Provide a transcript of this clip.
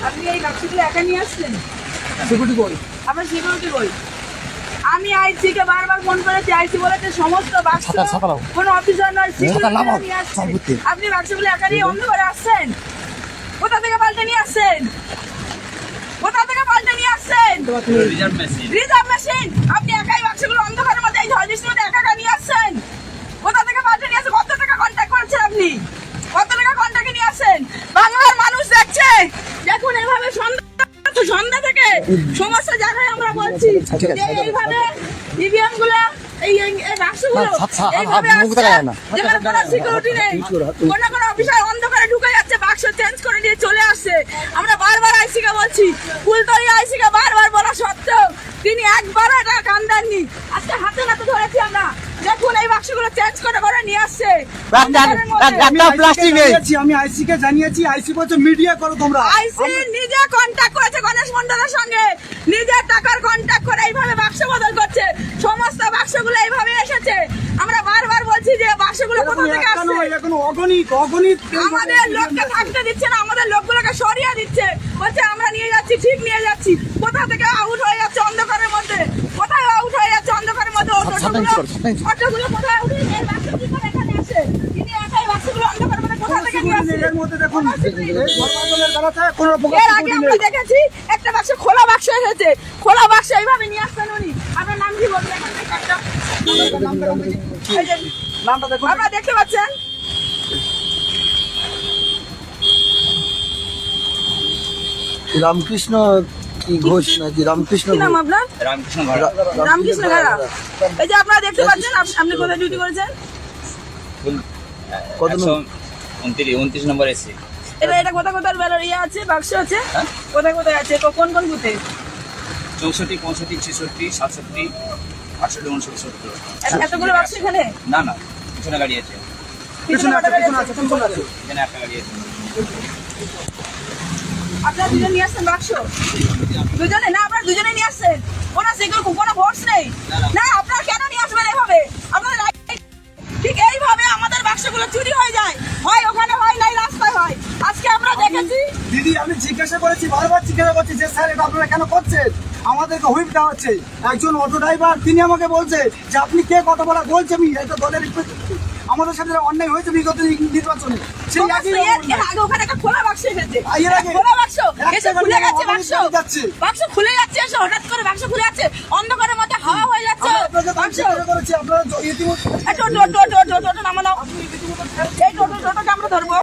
আপনি এই বাক্সগুলো একা নিয়ে আসছেন? সিকিউরিটি কই? আপনার সিকিউরিটি কই? আমি আইসি কে বারবার ফোন করেছি, আইসি বলেছে সমস্ত বাক্স কোনো অফিসার নয়, সিকিউরিটি নিয়ে আসছে। আপনি বাক্সগুলো একা নিয়ে অন্ধ করে আসছেন? কোথা থেকে পাল্টে নিয়ে আসছেন? কোথা থেকে পাল্টে নিয়ে আসছেন? Reserve machine. আপনি একাই বাক্সগুলো অন্ধকারের মধ্যে এই ঝড় বৃষ্টির মধ্যে একা একা নিয়ে আসছেন? কোথা থেকে পাল্টে নিয়ে আসছেন? কত টাকা কন্ট্যাক্ট করেছেন আপনি? কত টাকা কন্ট্যাক্টে নিয়ে আসছেন? বাংলার মানুষ দেখছে। দেখুন এভাবে সন্ধ্যা থেকে সমস্ত জায়গায় আমরা বলছি যে এইভাবে ইভিএম গুলো এই বাক্সগুলো এইভাবে যেখানে কোনো সিকিউরিটি নেই, কোনো অফিসার অন্ধকারে ঢুকে যাচ্ছে, বাক্স চেঞ্জ করে নিয়ে চলে আসছে। আমরা বারবার আইসি কে বলছি, ফুলতলি আইসি কে বারবার বলা সত্ত্বেও তিনি একবারও এটা কান দেননি। আজকে হাতে নাতে ধরেছি আমরা। দেখুন এই বাক্সগুলো চেঞ্জ করে নিয়ে আসছে। আমি আইসি কে জানিয়েছি, আইসি বলছে মিডিয়া করো তোমরা। আইসি নিজে কন্টাক্ট করেছে গণেশ মন্ডলের সঙ্গে, নিজের টাকার কন্টাক্ট করে এইভাবে বাক্স বদল করছে। সমস্ত বাক্সগুলো এইভাবে এসেছে। আমরা বারবার বলছি যে বাক্সগুলো কোথা থেকে আসছে? অগণিত আমাদের লোককে থাকতে দিচ্ছে না, আমাদের লোকগুলোকে সরিয়ে দিচ্ছে, বলছে আমরা নিয়ে যাচ্ছি, ঠিক নিয়ে যাচ্ছি। কোথা থেকে আউট হয়ে যাচ্ছে অন্ধকারের মধ্যে? কোথায় আউট হয়ে যাচ্ছে অন্ধকারের মধ্যে? অটোগুলো কোথায় উঠে এই বাক্স কি করে এখানে আসে? তিনি একাই বাক্সগুলো অন্ধকারের মধ্যে কোথা থেকে নিয়ে আসছে? এর মধ্যে দেখুন এর আগে আমরা দেখেছি একটা বাক্স খোলা বাক্স এসেছে, খোলা বাক্স এইভাবে নিয়ে আসছেন উনি। আপনার নাম কি বলবেন? নামটা দেখুন, আপনারা দেখতে পাচ্ছেন রামকৃষ্ণ কি ঘোষ নাকি রামকৃষ্ণ কি নাম আপনার? রামকৃষ্ণ ঘোড়া। রামকৃষ্ণ ঘোড়া। এই যে আপনারা দেখতে পাচ্ছেন, আপনি কোথায় ডিউটি করেছেন? কত নম্বর? 29 নম্বর এসি। এটা কোথায় কোথায় বেলার ইয়ে আছে, বাক্স আছে? কোথায় কোথায় আছে? কোন কোন বুথে? 64, 65, 66, 67, 68, 69, 70। এতগুলো বাক্স এখানে? না না, পিছনে গাড়ি আছে, পিছনে কটা গাড়ি আছে? এখানে একটা গাড়ি আছে। আপনারা দুজন নিয়ে আসছেন বাক্স? দুজনে? না, আপনারা দুজনে নিয়ে আসছেন। কোনো সিকিউরিটি, কোনো ফোর্স নেই। না, আপনারা কেন নিয়ে আসবেন এভাবে? আপনাদের ঠিক এইভাবে আমাদের বাক্সগুলো চুরি হয়ে যায়, হয় ওখানে হয়, নাই রাস্তায় হয়। আজকে আমরা দেখেছি। দিদি আমি জিজ্ঞাসা করেছি, বারবার জিজ্ঞাসা করছি যে স্যার এটা আপনারা কেন করছেন? আমাদেরকে হুইপ দেওয়া হচ্ছে। একজন অটো ড্রাইভার তিনি আমাকে বলছে যে আপনি কে কথা বলা বলছে, আমি এটা দলের আমাদের সাথে অন্যায় হয়েছে বিগত নির্বাচনে। সেই এর আগে ওখানে একটা খোলা বাক্স এসেছে, এর আগে খোলা বাক্স এসে খুলে গেছে, যাচ্ছে বাক্স খুলে যাচ্ছে, এসে হঠাৎ করে বাক্স খুলে যাচ্ছে, অন্ধকারের মধ্যে হাওয়া হয়ে যাচ্ছে। বাক্স করেছি আপনারা ইতিমধ্যে টোটো নামানো, এই টোটোকে আমরা ধরবো।